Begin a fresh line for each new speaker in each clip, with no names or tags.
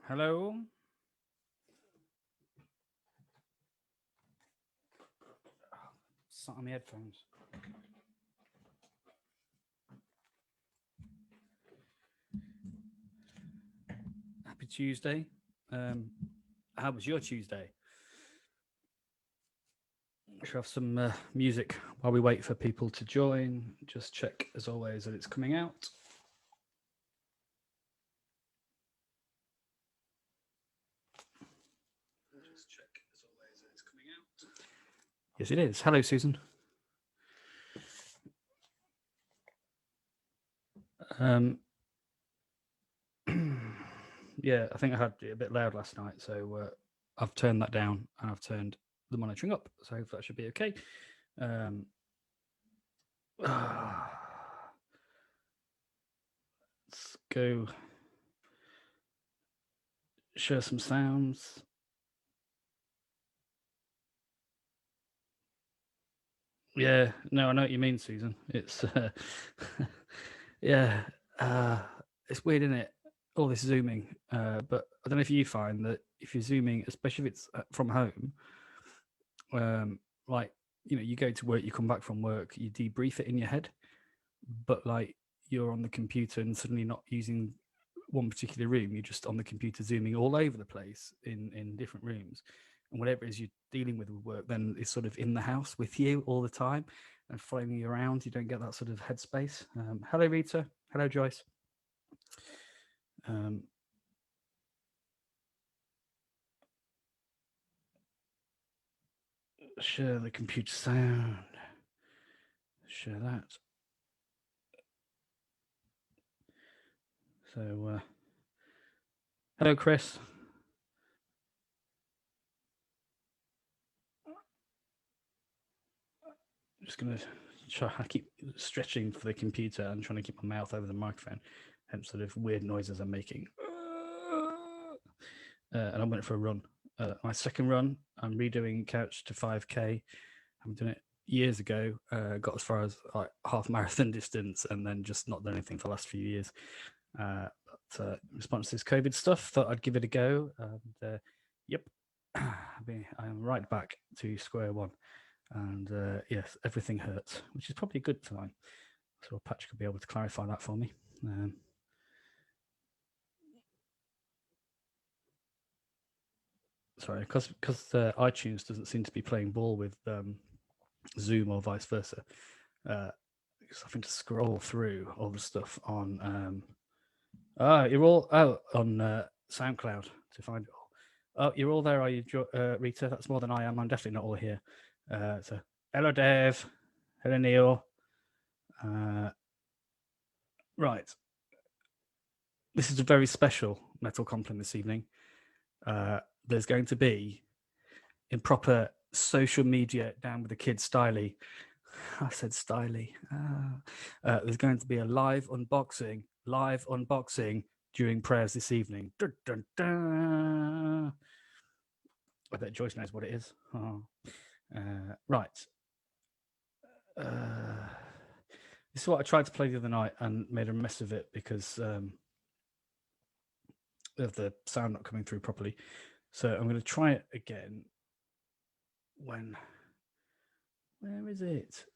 Hello. Sat on my headphones. Happy Tuesday. How was your Tuesday? Should have some music while we wait for people to join. Just check, as always, that it's coming out. Just check, as always, that it's coming out. Yes, it is. Hello, Susan. Yeah, I think I had it a bit loud last night, so I've turned that down and I've turned the monitoring up, so hopefully that should be okay. Let's go share some sounds. Yeah, no, I know what you mean, Susan. It's yeah, it's weird, isn't it? All this zooming, but I don't know if you find that if you're zooming, especially if it's from home, like you go to work, you come back from work, you debrief it in your head, but like you're on the computer and suddenly not using one particular room, you're just on the computer zooming all over the place in different rooms, and whatever it is you're dealing with work then is sort of in the house with you all the time and following you around. You don't get that sort of headspace. Hello, Rita. Hello, Joyce. Share the computer sound. Share that. So, hello, Chris. Just gonna try. I keep stretching for the computer and trying to keep my mouth over the microphone, hence sort of weird noises I'm making. And I went for a run. My second run, I'm redoing Couch to 5K. I've done it years ago. Got as far as like half marathon distance, and then just not done anything for the last few years. But in response to this COVID stuff, thought I'd give it a go. And yep, I am right back to square one. And yes, everything hurts, which is probably a good sign. So Patch could be able to clarify that for me. Sorry, because iTunes doesn't seem to be playing ball with Zoom or vice versa. Because having to scroll through all the stuff on you're all on SoundCloud to find it all. Oh, you're all there, are you, Rita? That's more than I am. I'm definitely not all here. So hello, Dave. Hello, Neil. Right. This is a very special Metal Compline this evening. There's going to be, in proper social media down with the kids styly, I said styly. There's going to be a live unboxing during prayers this evening. Dun, dun, dun. I bet Joyce knows what it is. Oh. Right. This is what I tried to play the other night and made a mess of it because of the sound not coming through properly. So I'm going to try it again. Where is it?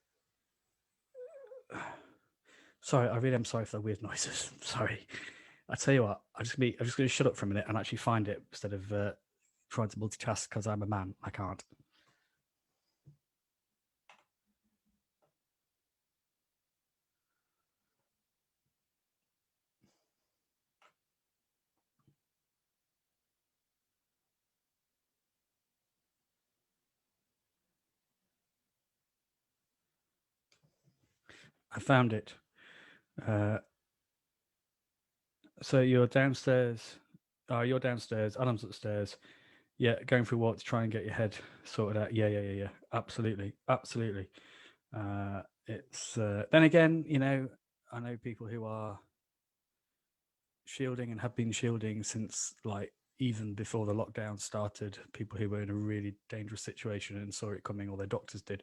Sorry, I really am sorry for the weird noises. Sorry. I tell you what, I'm just going to shut up for a minute and actually find it instead of trying to multitask because I'm a man. I can't. I found it. So you're downstairs. You're downstairs. Adam's upstairs. Yeah, going for a walk to try and get your head sorted out. Yeah. Absolutely. It's then again, I know people who are shielding and have been shielding since like even before the lockdown started. People who were in a really dangerous situation and saw it coming, or their doctors did.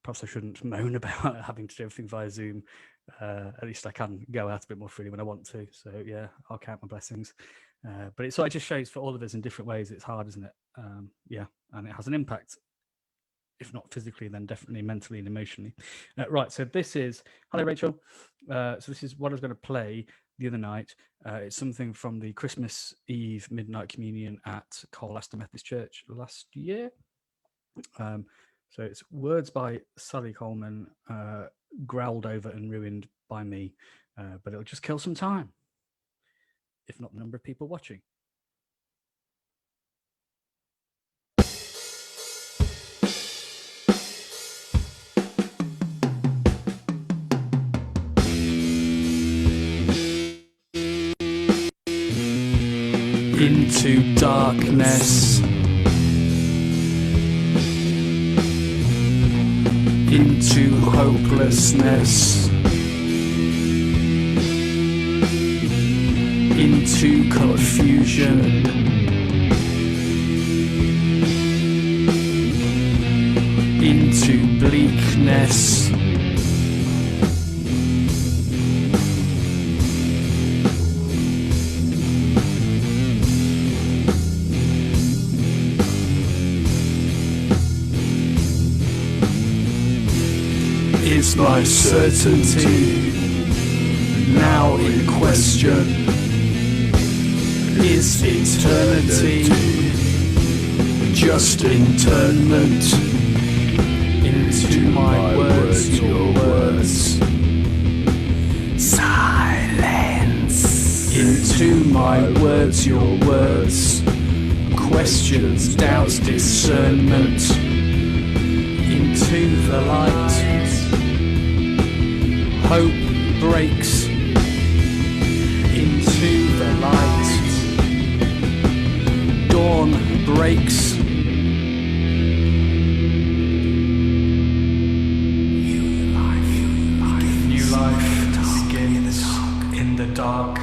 perhaps I shouldn't moan about having to do everything via Zoom. At least I can go out a bit more freely when I want to. So yeah, I'll count my blessings. But it sort of just shows for all of us in different ways it's hard, isn't it? Yeah, and it has an impact, if not physically, then definitely mentally and emotionally. Right, so this is, hello Rachel. So this is what I was going to play the other night. It's something from the Christmas Eve midnight communion at Colchester Methodist Church last year. So it's words by Sally Coleman, growled over and ruined by me, but it'll just kill some time, if not the number of people watching. Into darkness, into hopelessness, into confusion, into bleakness, is my certainty now in question? Is eternity just internment into my words, your words? Silence into my words, your words. Questions, doubts, discernment into the light. Hope breaks into the light. Dawn breaks. New life begins in the dark.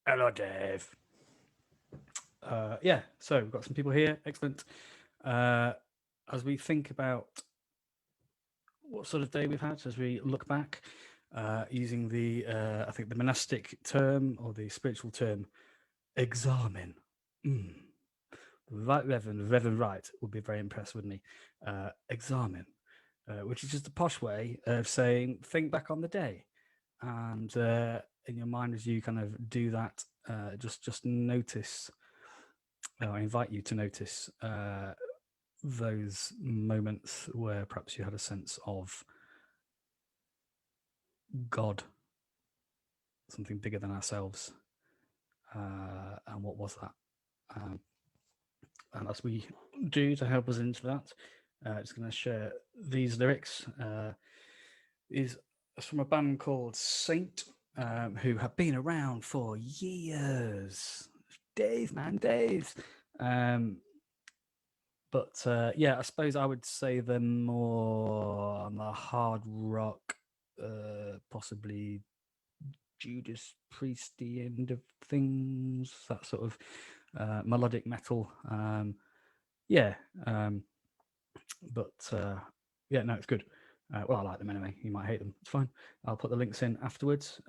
Hello, Dave. Yeah, so we've got some people here. Excellent. As we think about what sort of day we've had, as we look back, using the, I think the monastic term or the spiritual term, examen. Right, Reverend Wright would be very impressed, wouldn't he? Examen, which is just a posh way of saying think back on the day, and in your mind as you kind of do that, just notice. I invite you to notice those moments where perhaps you had a sense of God, something bigger than ourselves, and what was that? And as we do to help us into that, just going to share these lyrics. Is from a band called Saint, who have been around for years. Days, man, days. But yeah, I suppose I would say they're more on the hard rock, possibly Judas Priesty end of things, that sort of melodic metal. Yeah, but yeah, no, it's good. Well, I like them anyway. You might hate them. It's fine. I'll put the links in afterwards.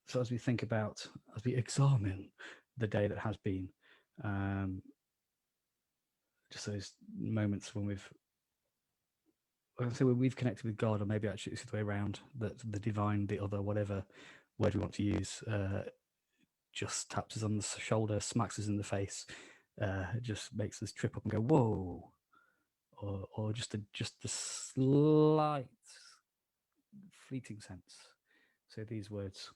So as we think about, as we examine the day that has been, just those moments when we've connected with God, or maybe actually it's the way around, that the divine, the other, whatever word we want to use, just taps us on the shoulder, smacks us in the face, just makes us trip up and go, whoa, or just a slight fleeting sense. So these words.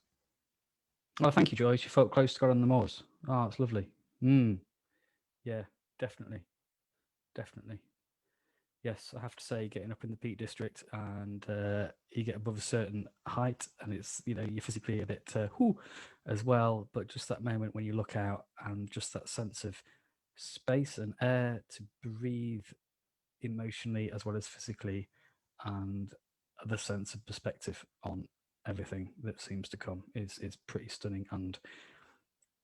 Oh, thank you, Joyce. You felt close to God on the moors. Oh, it's lovely. Yeah, definitely. Yes, I have to say, getting up in the Peak District and you get above a certain height, and it's, you know, you're physically a bit as well. But just that moment when you look out and just that sense of space and air to breathe emotionally as well as physically, and the sense of perspective on everything that seems to come is pretty stunning. And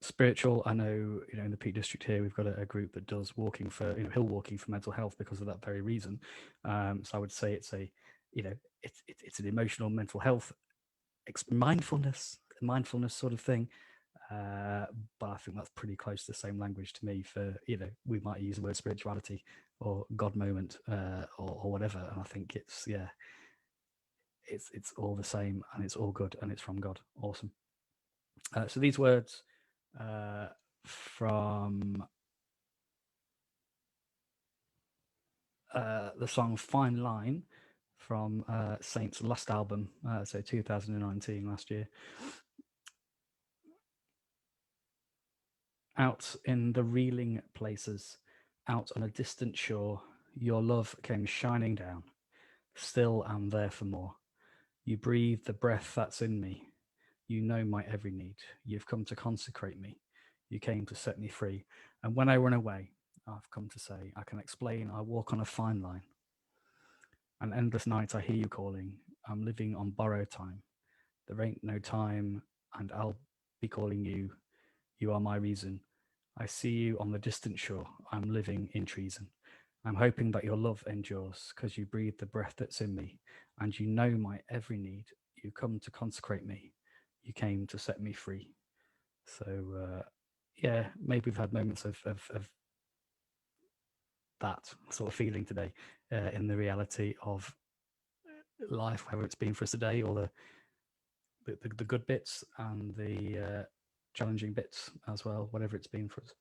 spiritual. I know, in the Peak District here, we've got a group that does walking for, hill walking for mental health because of that very reason. So I would say it's it's an emotional mental health, mindfulness sort of thing. But I think that's pretty close to the same language to me for, we might use the word spirituality or God moment, or whatever. And I think it's all the same, and it's all good, and it's from God. Awesome. So these words from the song Fine Line from Saint's last album, so 2019, last year. Out in the reeling places, out on a distant shore, your love came shining down. Still am there for more. You breathe the breath that's in me. You know my every need. You've come to consecrate me. You came to set me free. And when I run away, I've come to say, I can explain, I walk on a fine line. An endless night I hear you calling. I'm living on borrowed time. There ain't no time, and I'll be calling you. You are my reason. I see you on the distant shore. I'm living in treason. I'm hoping that your love endures, because you breathe the breath that's in me, and you know my every need. You come to consecrate me. You came to set me free. So, yeah, maybe we've had moments of that sort of feeling today, in the reality of life, whether it's been for us today, or the good bits and the challenging bits as well, whatever it's been for us.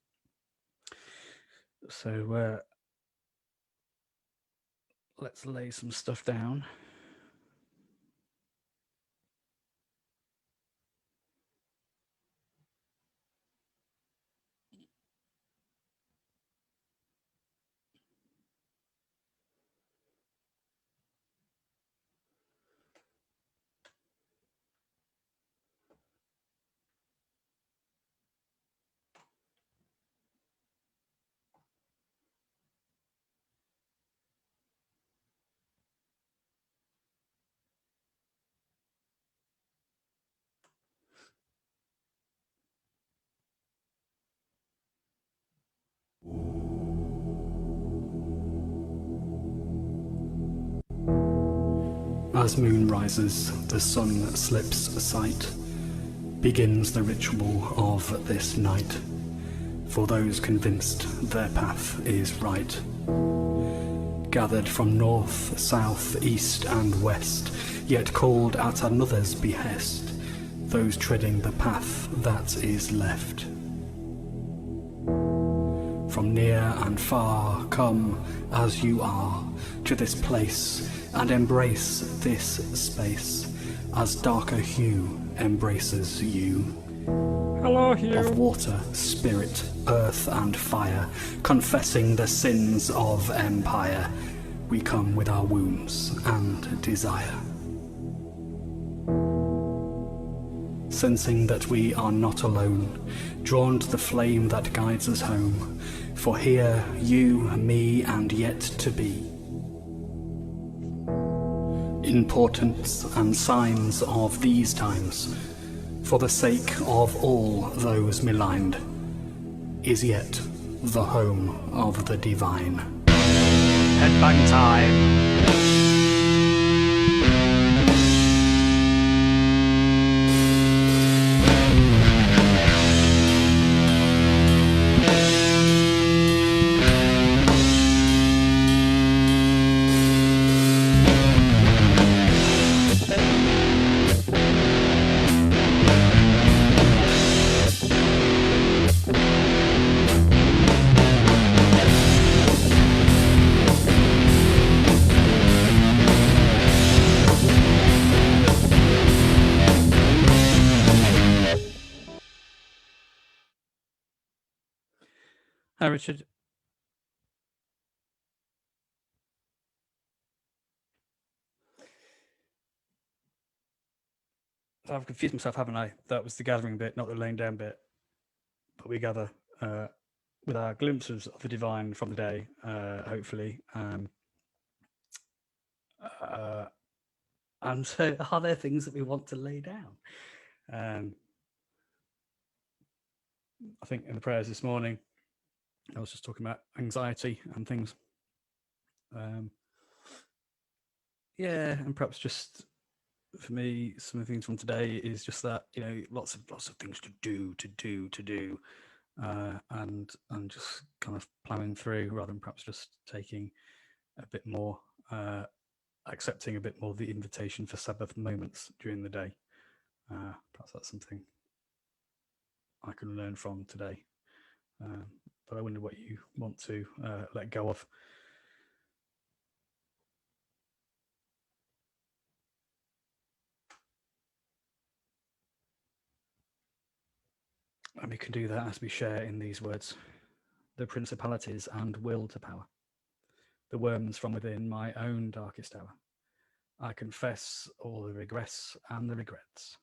So let's lay some stuff down. As moon rises, the sun slips sight. Begins the ritual of this night. For those convinced their path is right. Gathered from north, south, east and west, yet called at another's behest, those treading the path that is left. From near and far come as you are to this place, and embrace this space as darker hue embraces you. Hello, Hugh. Of water, spirit, earth and fire, confessing the sins of empire, we come with our wounds and desire. Sensing that we are not alone, drawn to the flame that guides us home, for here you, me and yet to be. Importance and signs of these times, for the sake of all those maligned, is yet the home of the divine. Headbang time. Hi, Richard. So I've confused myself, haven't I? That was the gathering bit, not the laying down bit. But we gather with our glimpses of the divine from the day, hopefully. And so, are there things that we want to lay down? I think in the prayers this morning, I was just talking about anxiety and things. Yeah, and perhaps just for me, some of the things from today is just that, you know, lots of things to do, and just kind of plowing through rather than perhaps just taking a bit more, accepting a bit more of the invitation for Sabbath moments during the day. Perhaps that's something I can learn from today. But I wonder what you want to let go of. And we can do that as we share in these words: the principalities and will to power, the worms from within my own darkest hour. I confess all the regrets and the regrets,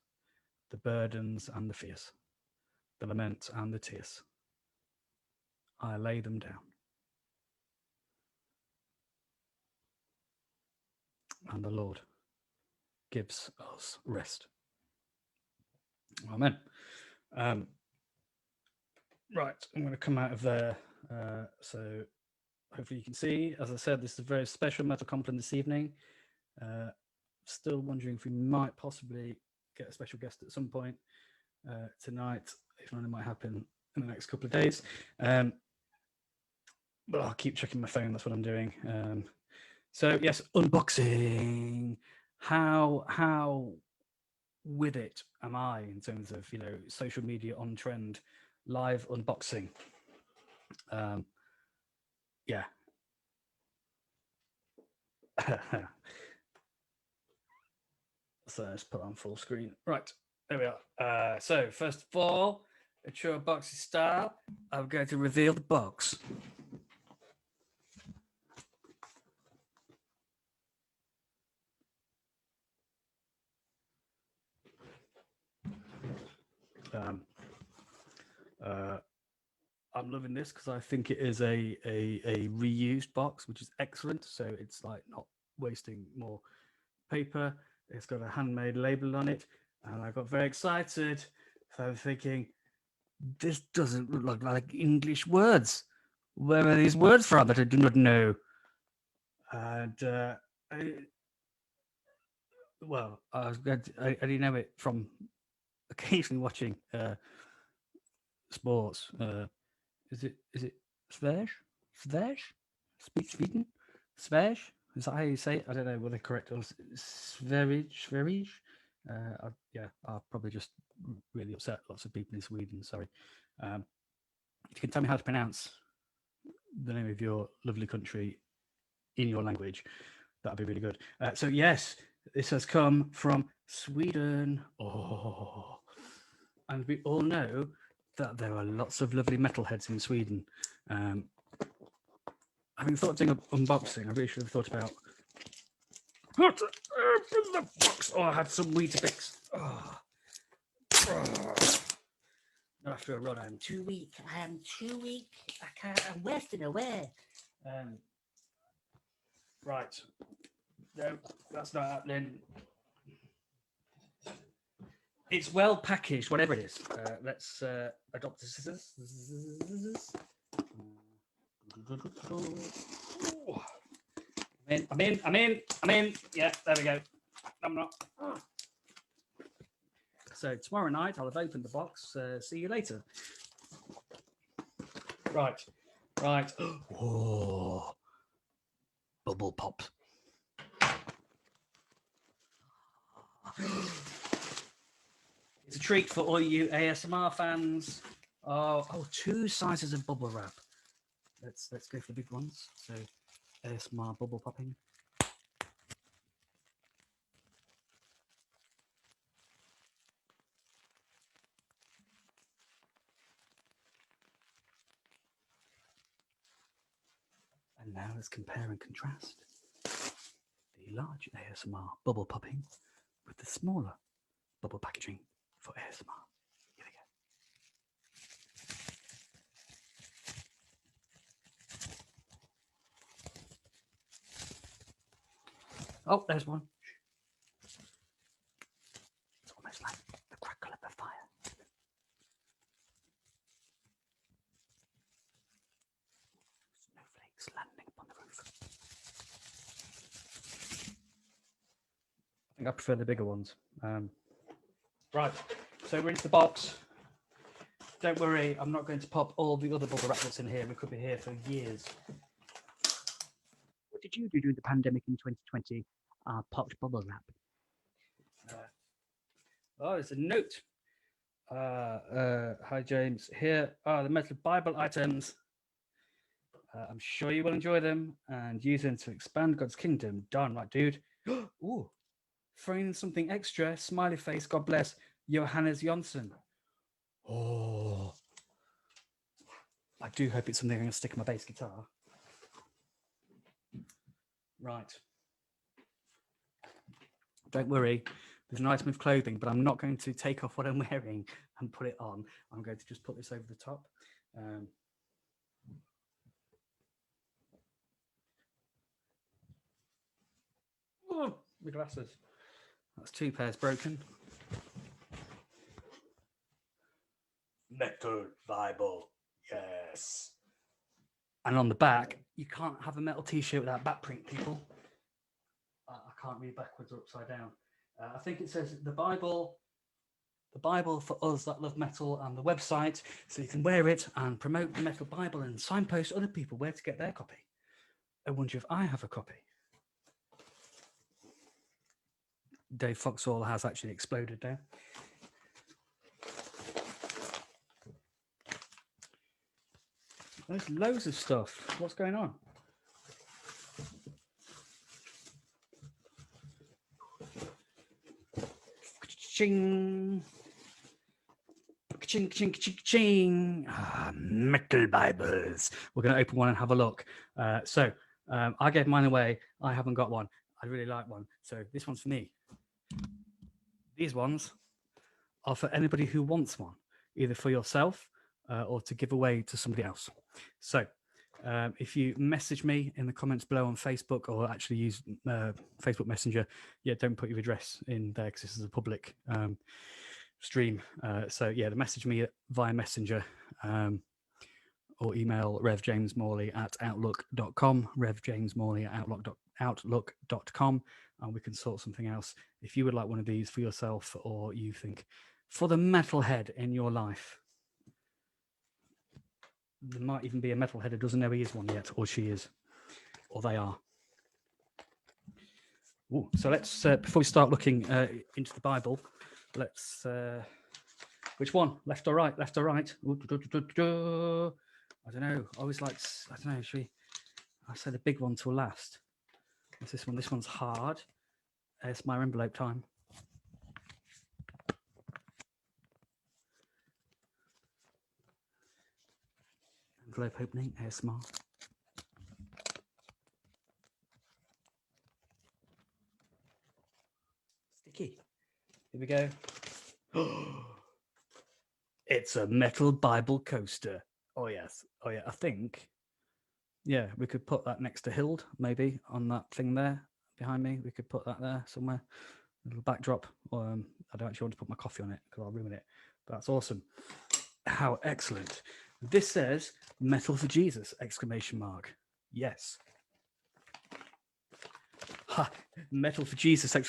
the burdens and the fears, the lament and the tears. I lay them down. And the Lord gives us rest. Amen. Right, I'm going to come out of there. So hopefully you can see, as I said, this is a very special Metal Compline this evening. Still wondering if we might possibly get a special guest at some point tonight. If not, it might happen in the next couple of days. But I'll keep checking my phone. That's what I'm doing. So yes, unboxing. How with it am I in terms of, you know, social media on trend, live unboxing? Yeah. So let's put on full screen. Right, there we are. So first of all, a true unboxing style, I'm going to reveal the box. I'm loving this because I think it is a reused box, which is excellent. So it's like not wasting more paper. It's got a handmade label on it, and I got very excited. So I'm thinking, this doesn't look like English words. Where are these words from that I do not know? And I only know it from occasionally watching sports. Is it Sverige? Sweden? Sverige? Is that how you say it? I don't know whether correct or Sverige. I'll probably just really upset lots of people in Sweden. Sorry. If you can tell me how to pronounce the name of your lovely country in your language, that'd be really good. So yes, this has come from Sweden. Oh, and we all know that there are lots of lovely metalheads in Sweden. Having thought of doing an unboxing, I really should have thought about how to open the box. Oh, I had some Weetabix. After a run, I'm too weak. I can't. I'm wasting away. Right. No, that's not happening. It's well packaged, whatever it is. Let's adopt the scissors. I'm in. Yeah, there we go. I'm not. So tomorrow night I'll have opened the box. See you later. Right. Whoa. Bubble pop. It's a treat for all you ASMR fans. Oh, 2 sizes of bubble wrap. Let's go for the big ones. So ASMR bubble popping. And now let's compare and contrast the large ASMR bubble popping with the smaller bubble packaging for ASMR. Here we go. Oh, there's one. It's almost like the crackle of the fire. think I prefer the bigger ones. Right, so we're into the box. Don't worry, I'm not going to pop all the other bubble wrap that's in here. We could be here for years. What did you do during the pandemic in 2020? Popped bubble wrap. Oh, there's a note. Hi, James. Here are the Metal Bible items. I'm sure you will enjoy them and use them to expand God's kingdom. Darn right, dude. Ooh, throwing in something extra. Smiley face. God bless. Johannes Jonsson. Oh, I do hope it's something I'm going to stick in my bass guitar. Right. Don't worry. There's an item of clothing, but I'm not going to take off what I'm wearing and put it on. I'm going to just put this over the top. Oh, the glasses. That's 2 pairs broken. Metal Bible. Yes. And on the back, you can't have a metal t-shirt without back print, people. I can't read backwards or upside down. I think it says the Bible for us that love metal, and the website, so you can wear it and promote the Metal Bible and signpost other people where to get their copy. I wonder if I have a copy. Dave Foxall has actually exploded there. There's loads of stuff. What's going on? Ching. Ching, ching, ching, ching. Metal Bibles. We're going to open one and have a look. I gave mine away. I haven't got one. I really like one. So this one's for me. These ones are for anybody who wants one, either for yourself or to give away to somebody else. So if you message me in the comments below on Facebook, or actually use Facebook Messenger, don't put your address in there because this is a public stream. Message me via Messenger or email revjamesmorley@outlook.com, revjamesmorley@outlook.com, and we can sort something else. If you would like one of these for yourself, or you think for the metalhead in your life, there might even be a metalhead who doesn't know he is one yet, or she is, or they are. Ooh, so let's, before we start looking into the Bible, let's, which one? Left or right? Left or right? I don't know. I always like, I don't know, should we, I say the big one till last. What's this one? This one's hard. It's my envelope time. Envelope opening, ASMR. Sticky. Here we go. It's a Metal Bible coaster. Oh, yes. Oh, yeah. I think, we could put that next to Hild, maybe, on that thing there behind me. We could put that there somewhere. A little backdrop. I don't actually want to put my coffee on it because I'll ruin it. But that's awesome. How excellent. This says Metal for Jesus, ! Yes. Ha, Metal for Jesus, ! on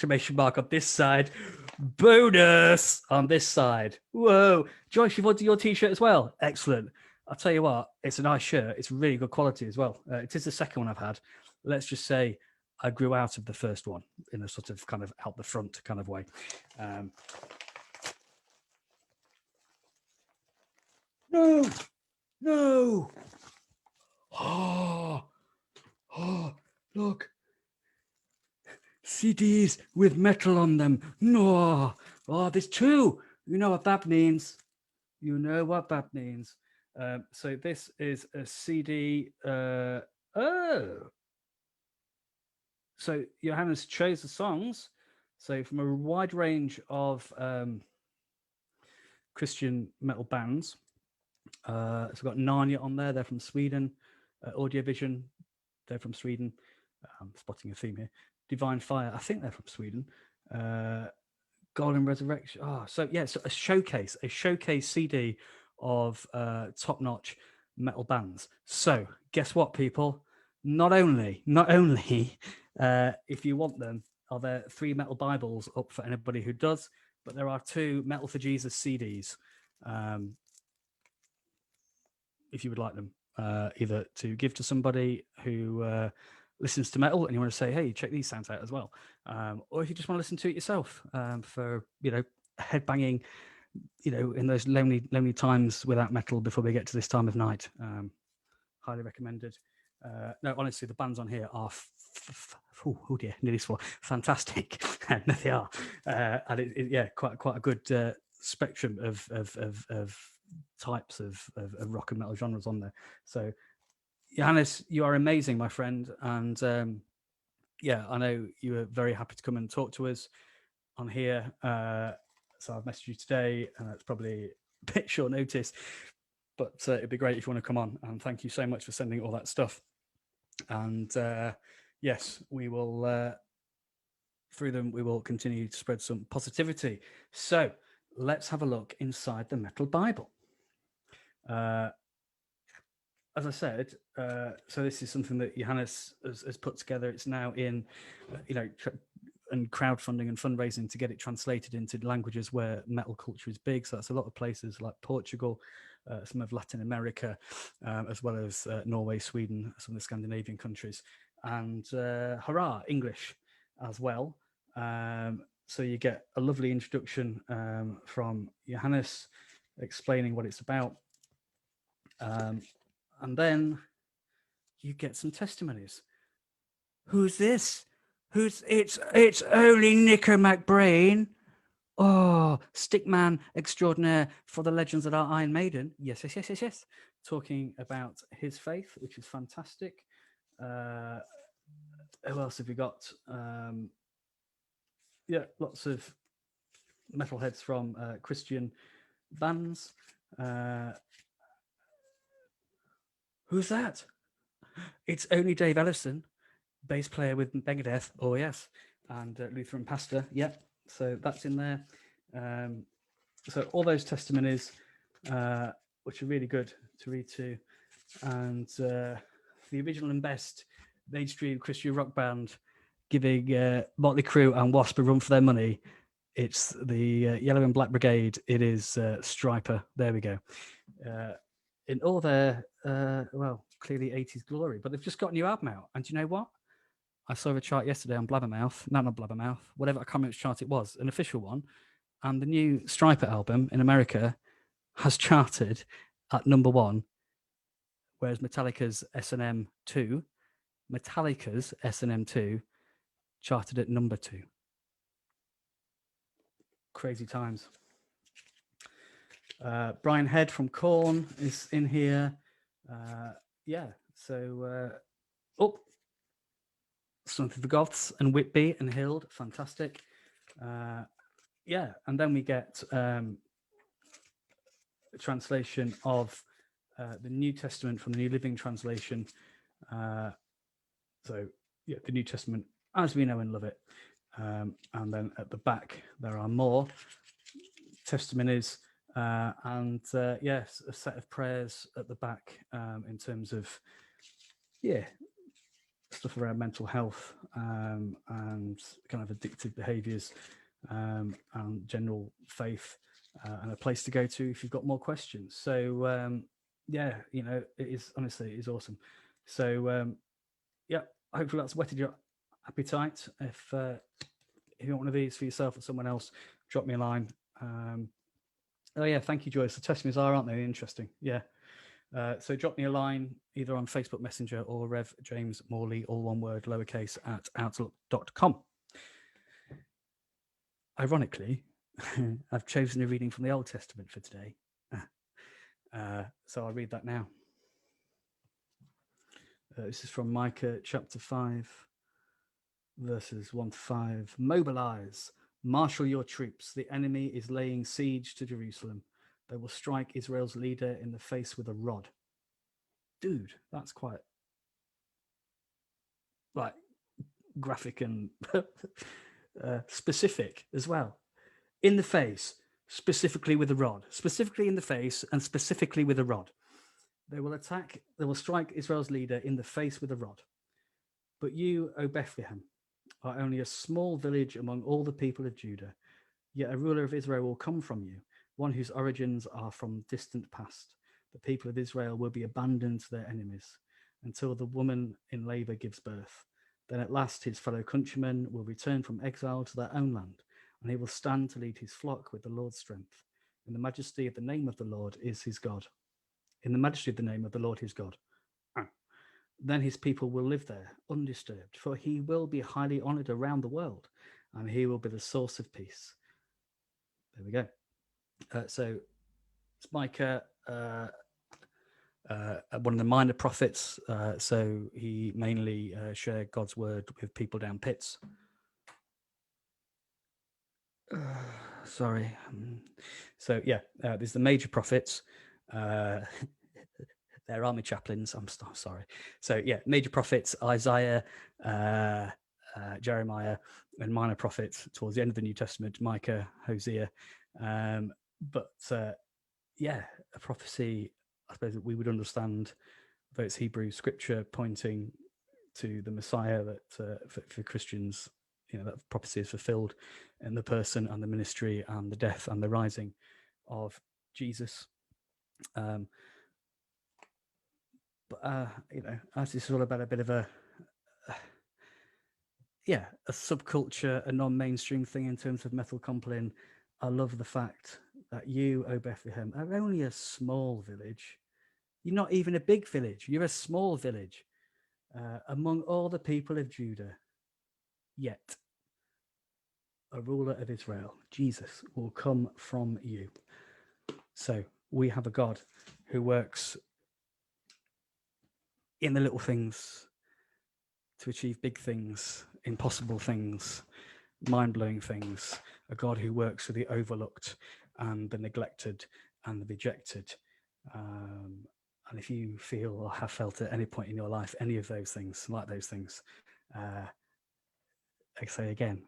this side. Bonus on this side. Whoa. Joyce, you've ordered your t-shirt as well. Excellent. I'll tell you what, it's a nice shirt. It's really good quality as well. It is the second one I've had. Let's just say I grew out of the first one in a sort of kind of out the front kind of way. No. Oh, look. CDs with metal on them. No. Oh, there's 2. You know what that means. So this is a CD. So Johannes chose the songs. So from a wide range of Christian metal bands. So we've got Narnia on there. They're from Sweden. Audiovision, they're from Sweden. I'm spotting a theme here. Divine Fire, I think they're from Sweden. Golden Resurrection. So a showcase CD of top-notch metal bands. So guess what, people? Not only if you want them, are there 3 Metal Bibles up for anybody who does, but there are 2 Metal for Jesus CDs, if you would like them, either to give to somebody who listens to metal and you want to say, hey, check these sounds out as well, or if you just want to listen to it yourself for, headbanging, in those lonely times without metal before we get to this time of night. Highly recommended. No, honestly, the bands on here are oh dear, nearly swore. Fantastic. No, they are, and quite a good spectrum of types of rock and metal genres on there. So, Johannes, you are amazing, my friend, and I know you were very happy to come and talk to us on here. So I've messaged you today, and it's probably a bit short notice, but it'd be great if you want to come on. And thank you so much for sending all that stuff. And yes, we will, through them, we will continue to spread some positivity. So let's have a look inside the Metal Bible. As I said, so this is something that Johannes has put together. It's now in, and crowdfunding and fundraising to get it translated into languages where metal culture is big. So that's a lot of places like Portugal, some of Latin America, as well as Norway, Sweden, some of the Scandinavian countries, and hurrah, English as well. So you get a lovely introduction from Johannes explaining what it's about. And then you get some testimonies. Who's this? It's only Nico McBrain. Oh, stickman extraordinaire for the legends that are Iron Maiden. Yes. Talking about his faith, which is fantastic. Who else have we got? Lots of metalheads from Christian bands. Who's that? It's only Dave Ellison, bass player with Megadeth. Oh yes, and Lutheran pastor. Yeah, so that's in there. So all those testimonies, which are really good to read to, and the original and best mainstream Christian rock band giving Motley Crue and Wasp a run for their money. It's the Yellow and Black Brigade. It is Striper. There we go. In all their clearly 80s glory, but they've just got a new album out. And do you know what? I saw a chart yesterday on Blabbermouth, not Blabbermouth, whatever, I can't remember which chart it was, an official one. And the new Striper album in America has charted at number 1, whereas Metallica's S&M 2 charted at number 2. Crazy times. Brian Head from Korn is in here. Something for Goths and Whitby and Hild, fantastic. And then we get a translation of the New Testament from the New Living Translation. The New Testament as we know and love it. And then at the back, there are more testimonies. And a set of prayers at the back in terms of stuff around mental health and kind of addictive behaviors and general faith, and a place to go to if you've got more questions. So it is awesome. So hopefully that's whetted your appetite. If you want one of these for yourself or someone else, drop me a line. Thank you, Joyce. The testimonies aren't they interesting? Yeah. So drop me a line either on Facebook Messenger or Rev James Morley, all one word, lowercase, at outlook.com. Ironically, I've chosen a reading from the Old Testament for today. So I'll read that now. This is from Micah chapter 5, verses 1-5. Mobilize, marshal your troops. The enemy is laying siege to Jerusalem. They will strike Israel's leader in the face with a rod. Dude, that's quite graphic and specific as well. In the face, specifically with a rod. Specifically in the face and specifically with a rod. They will strike Israel's leader in the face with a rod. But you, O Bethlehem, are only a small village among all the people of Judah. Yet a ruler of Israel will come from you, one whose origins are from distant past. The people of Israel will be abandoned to their enemies until the woman in labor gives birth. Then at last his fellow countrymen will return from exile to their own land, and he will stand to lead his flock with the Lord's strength. In the majesty of the name of the Lord is his God. In the majesty of the name of the Lord his God. Then his people will live there undisturbed, for he will be highly honored around the world, and he will be the source of peace. There we go. So it's Micah, one of the minor prophets. So he mainly shared God's word with people down pits. Sorry. So yeah, there's the major prophets. They're army chaplains. I'm sorry. So yeah, major prophets: Isaiah, Jeremiah, and minor prophets towards the end of the New Testament: Micah, Hosea. But yeah, a prophecy, I suppose, that we would understand, though it's Hebrew scripture pointing to the Messiah, that for Christians, that prophecy is fulfilled in the person and the ministry and the death and the rising of Jesus. But as this is all about a bit of a subculture, a non-mainstream thing in terms of metal compline, I love the fact that you, O Bethlehem, are only a small village. You're not even a big village. You're a small village among all the people of Judah. Yet a ruler of Israel, Jesus, will come from you. So we have a God who works in the little things to achieve big things, impossible things, mind-blowing things, a God who works for the overlooked and the neglected and the rejected. And if you feel or have felt at any point in your life any of those things, like those things, I say again,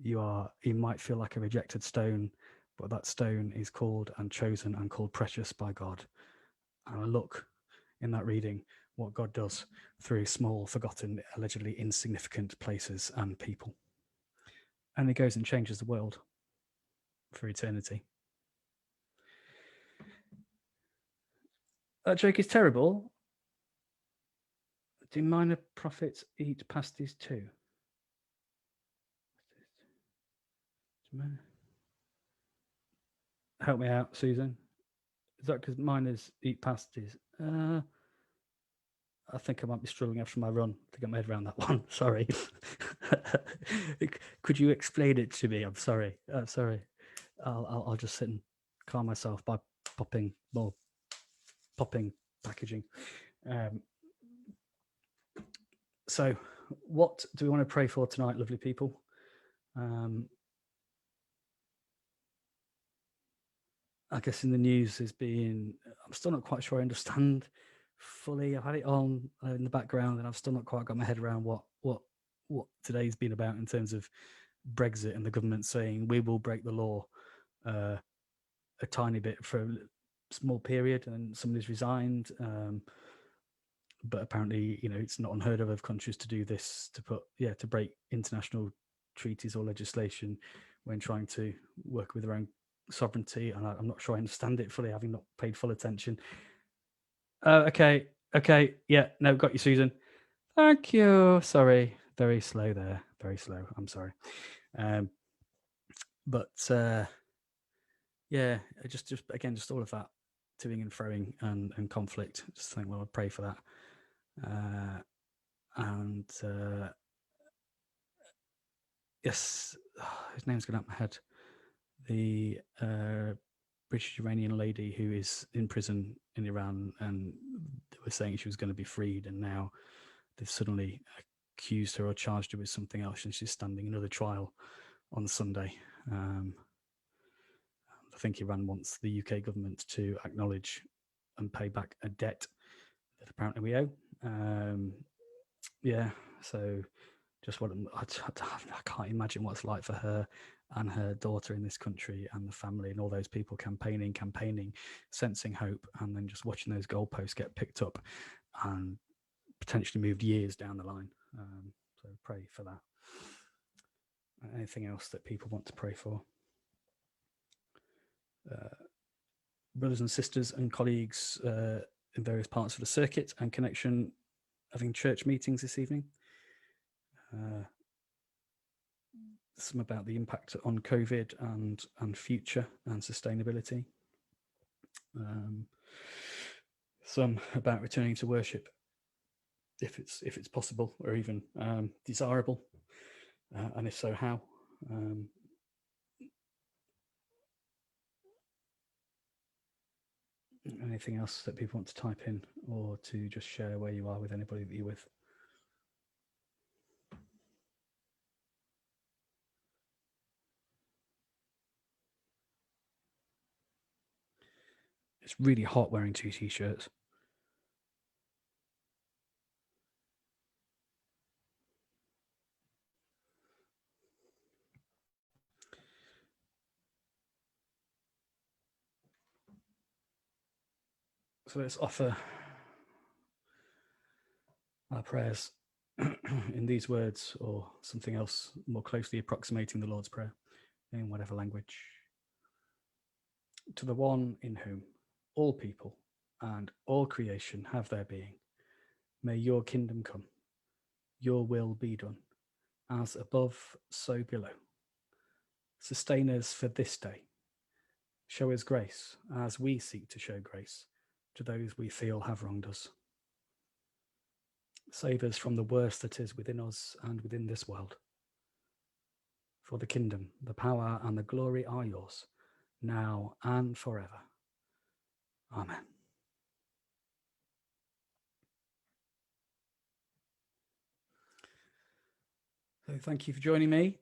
you might feel like a rejected stone, but that stone is called and chosen and called precious by God. And I look in that reading what God does through small, forgotten, allegedly insignificant places and people. And he goes and changes the world for eternity. That joke is terrible. Do minor prophets eat pasties too? Help me out, Susan. Is that because miners eat pasties? I think I might be struggling after my run to get my head around that one. Sorry. Could you explain it to me? I'm sorry. I'll just sit and calm myself by popping packaging. So, what do we want to pray for tonight, lovely people? I guess in the news has been, I'm still not quite sure I understand fully. I've had it on in the background, and I've still not quite got my head around what today's been about in terms of Brexit and the government saying we will break the law a tiny bit for a small period, and somebody's resigned. But apparently, it's not unheard of countries to do this, to break international treaties or legislation when trying to work with their own sovereignty. And I'm not sure I understand it fully, having not paid full attention. Okay. Yeah, no, got you, Susan. Thank you. Sorry, very slow there. Very slow. I'm sorry. But yeah, just again, just all of that toing and froing and conflict. Just think, well, I'll pray for that. And yes, his name's going out my head. The British Iranian lady who is in prison in Iran, and they were saying she was going to be freed, and now they've suddenly accused her or charged her with something else, and she's standing another trial on Sunday. I think Iran wants the UK government to acknowledge and pay back a debt that apparently we owe. Yeah, so just what I can't imagine what it's like for her and her daughter in this country and the family and all those people campaigning, sensing hope, and then just watching those goalposts get picked up and potentially moved years down the line. So pray for that. Anything else that people want to pray for? Brothers and sisters and colleagues in various parts of the circuit and connection having church meetings this evening. Some about the impact on COVID and future and sustainability. Some about returning to worship, if it's possible or even desirable, and if so, how. Anything else that people want to type in or to just share where you are with anybody that you're with? It's really hot wearing 2 t-shirts. So let's offer our prayers in these words or something else more closely approximating the Lord's Prayer in whatever language. To the one in whom all people and all creation have their being, may your kingdom come, your will be done, as above, so below. Sustain us for this day. Show us grace as we seek to show grace to those we feel have wronged us. Save us from the worst that is within us and within this world. For the kingdom, the power, and the glory are yours, now and forever. Amen. So thank you for joining me.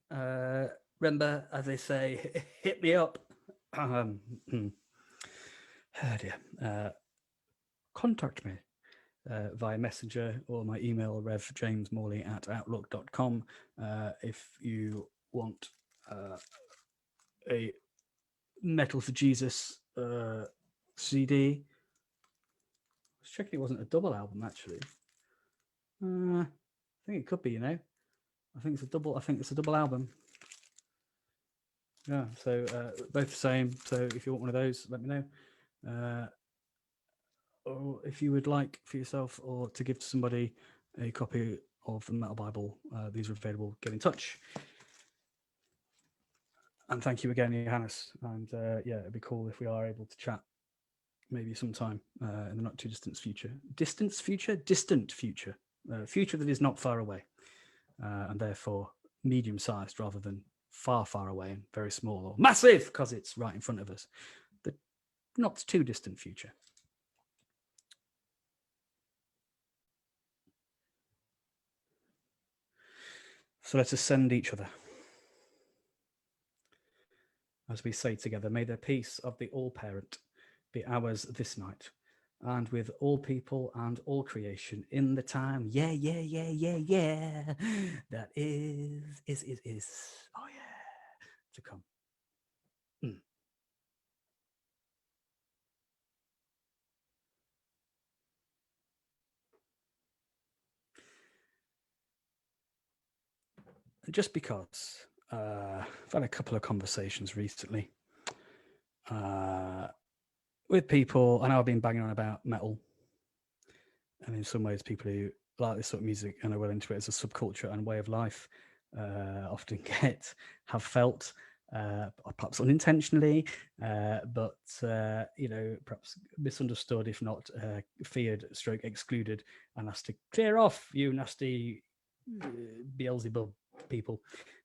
Remember, as they say, hit me up. Oh dear. Contact me via Messenger or my email, revjamesmorley@outlook.com. If you want a Metal for Jesus CD. I was checking it wasn't a double album, actually. I think it could be, I think it's a double album. Yeah, so both the same. So if you want one of those, let me know. Or if you would like for yourself or to give to somebody a copy of the Metal Bible, these are available. Get in touch. And thank you again, Johannes. And yeah, it'd be cool if we are able to chat maybe sometime in the not too distant future. Distant future that is not far away, and therefore medium-sized rather than far, far away and very small or massive because it's right in front of us. The not too distant future. So let us send each other as we say together, may the peace of the all-parent be ours this night, and with all people and all creation in the time, that is, oh yeah, to come. Just because I've had a couple of conversations recently with people. I know I've been banging on about metal, and in some ways people who like this sort of music and are well into it as a subculture and way of life often have felt perhaps unintentionally, but perhaps misunderstood, if not feared, stroke excluded, and asked to clear off, you nasty Beelzebub people,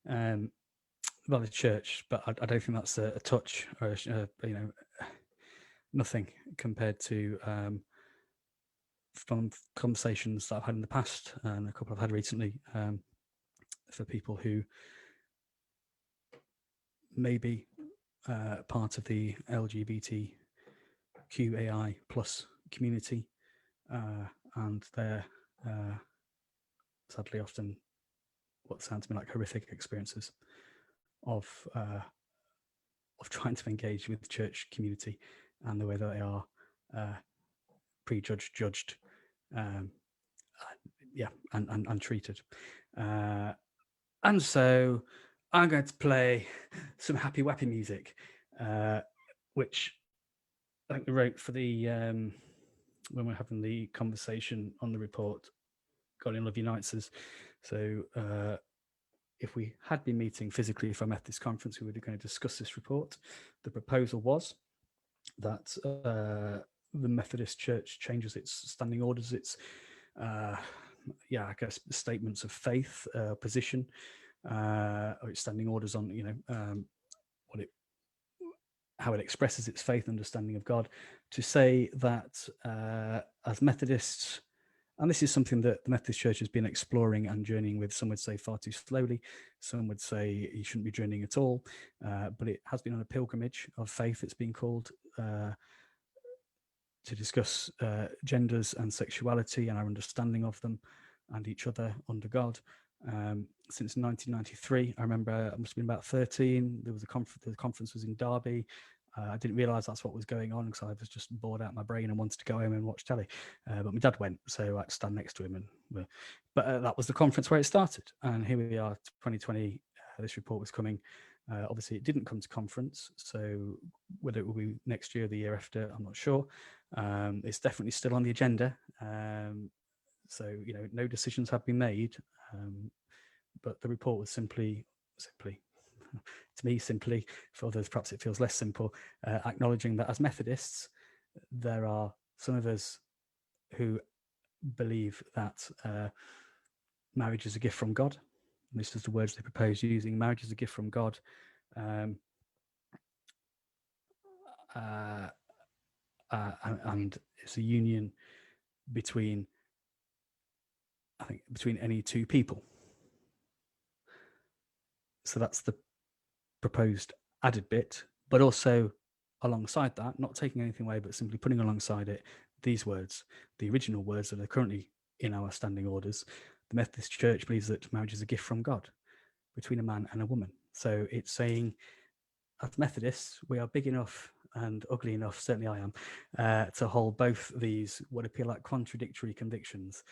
by the church. But I don't think that's a touch or nothing compared to from conversations that I've had in the past and a couple I've had recently for people who may be part of the LGBTQAI plus community, and they're sadly often what sounds to me like horrific experiences of trying to engage with the church community and the way that they are prejudged, judged, and treated. And so I'm going to play some happy wappy music, which I think we wrote for the when we're having the conversation on the report, God in Love Unites Us. So if we had been meeting physically for a Methodist conference, we were going to discuss this report. The proposal was that the Methodist Church changes its standing orders, its I guess statements of faith, position, or its standing orders on how it expresses its faith and understanding of God, to say that as Methodists, and this is something that the Methodist Church has been exploring and journeying with. Some would say far too slowly. Some would say you shouldn't be journeying at all. But it has been on a pilgrimage of faith, it's been called, to discuss genders and sexuality and our understanding of them and each other under God. Since 1993, I remember I must have been about 13. There was the conference was in Derby. I didn't realise that's what was going on because I was just bored out of my brain and wanted to go home and watch telly. But my dad went, so I had to stand next to him. But that was the conference where it started. And here we are, 2020. This report was coming. Obviously, it didn't come to conference. So whether it will be next year or the year after, I'm not sure. It's definitely still on the agenda. So, no decisions have been made. But the report was simply, to me, simply, for others, perhaps it feels less simple, acknowledging that as Methodists, there are some of us who believe that marriage is a gift from God. And this is the words they propose using. Marriage is a gift from God. And it's a union between any two people. So that's the proposed added bit, but also alongside that, not taking anything away, but simply putting alongside it these words, the original words that are currently in our standing orders. The Methodist Church believes that marriage is a gift from God between a man and a woman. So it's saying, as Methodists, we are big enough and ugly enough, certainly I am, to hold both these what appear like contradictory convictions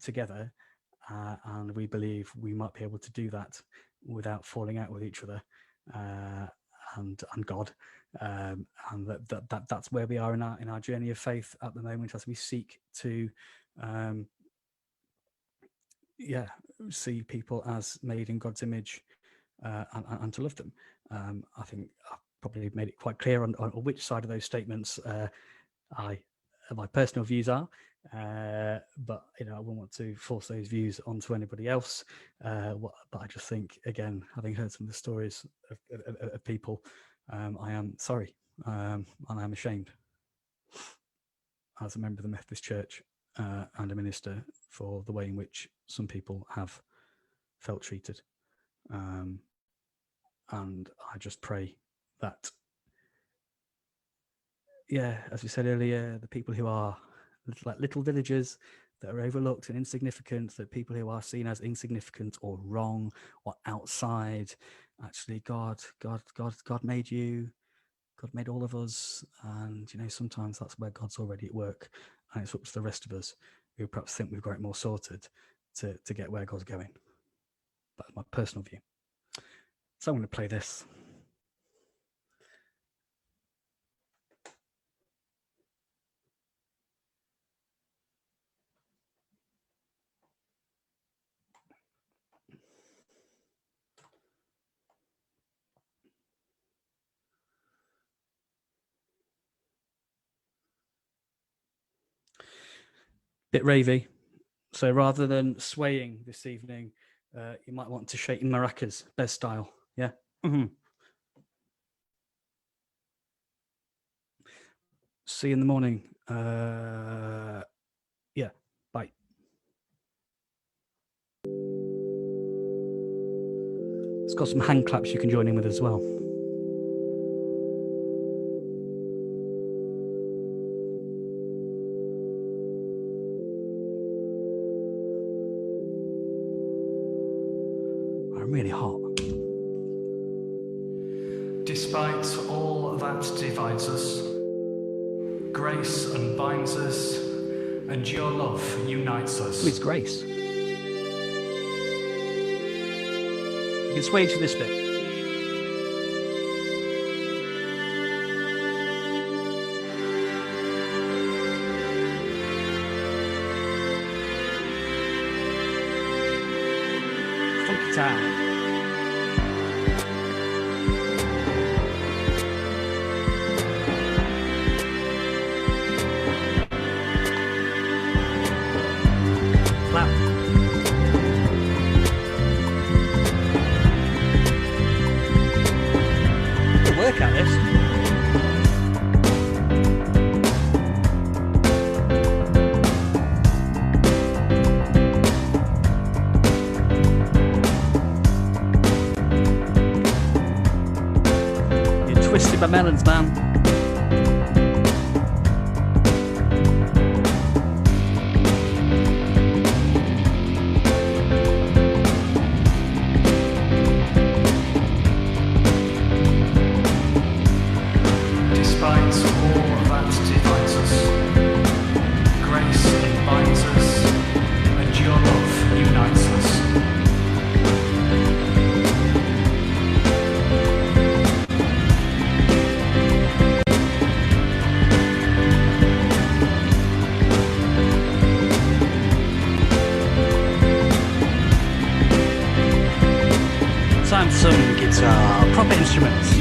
together. And we believe we might be able to do that without falling out with each other and God. And that's where we are in our journey of faith at the moment, as we seek to see people as made in God's image and to love them. I think I've probably made it quite clear on which side of those statements my personal views are, but I wouldn't want to force those views onto anybody else. But I just think, again, having heard some of the stories of people, I am sorry and I am ashamed as a member of the Methodist Church and a minister for the way in which some people have felt treated. And I just pray that, as we said earlier, the people who are like little villagers that are overlooked and insignificant, that people who are seen as insignificant or wrong or outside, actually God made you, God made all of us, and sometimes that's where God's already at work, and it's up to the rest of us who perhaps think we've got it more sorted to get where God's going. That's my personal view. So I'm going to play this. Bit ravey. So rather than swaying this evening, you might want to shake in maracas, Bez style. Yeah. Mm-hmm. See you in the morning. Yeah. Bye. It's got some hand claps you can join in with as well. I'm really hot. Despite all that divides us, grace unbinds us, and your love unites us. It's grace. You can sway to this bit. Funky time. Clap. Good work at this. Twisted my melons, man.
Despite all that divides us, grace binds us, and your love unites us.
Time for some guitar, proper instruments.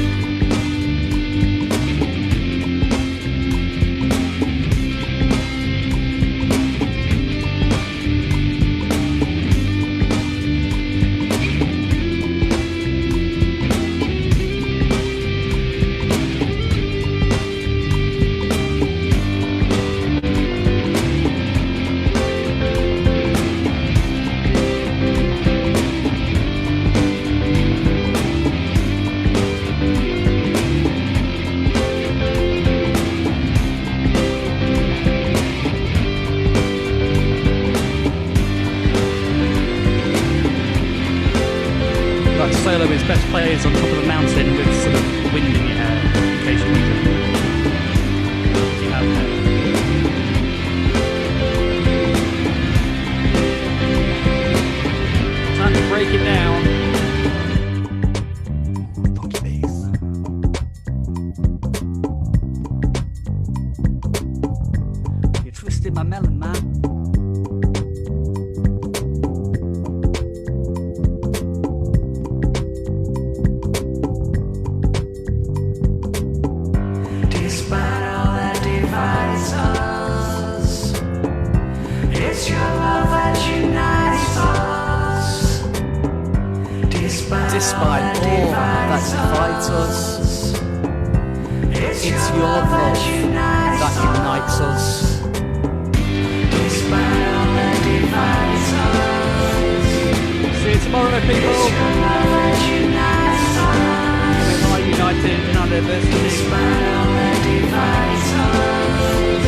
Solo is best players on top of a mountain with sort of wind in your hair, in case you need it. If you have hair. Time to break it down. Funky bass. You twisted my melon, man.
Despite all that divides us, it's your love that unites us.
Despite all that divides us,
See you tomorrow, people.
it's your love that unites us.
We are united in our diversity.
Despite all that divides us,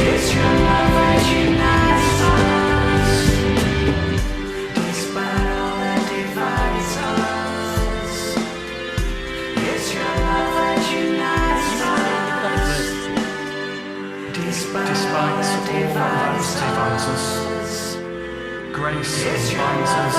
it's your love that unites us. Despite all that divides us, it's your love that unites us. Despite all that divides us, grace binds us,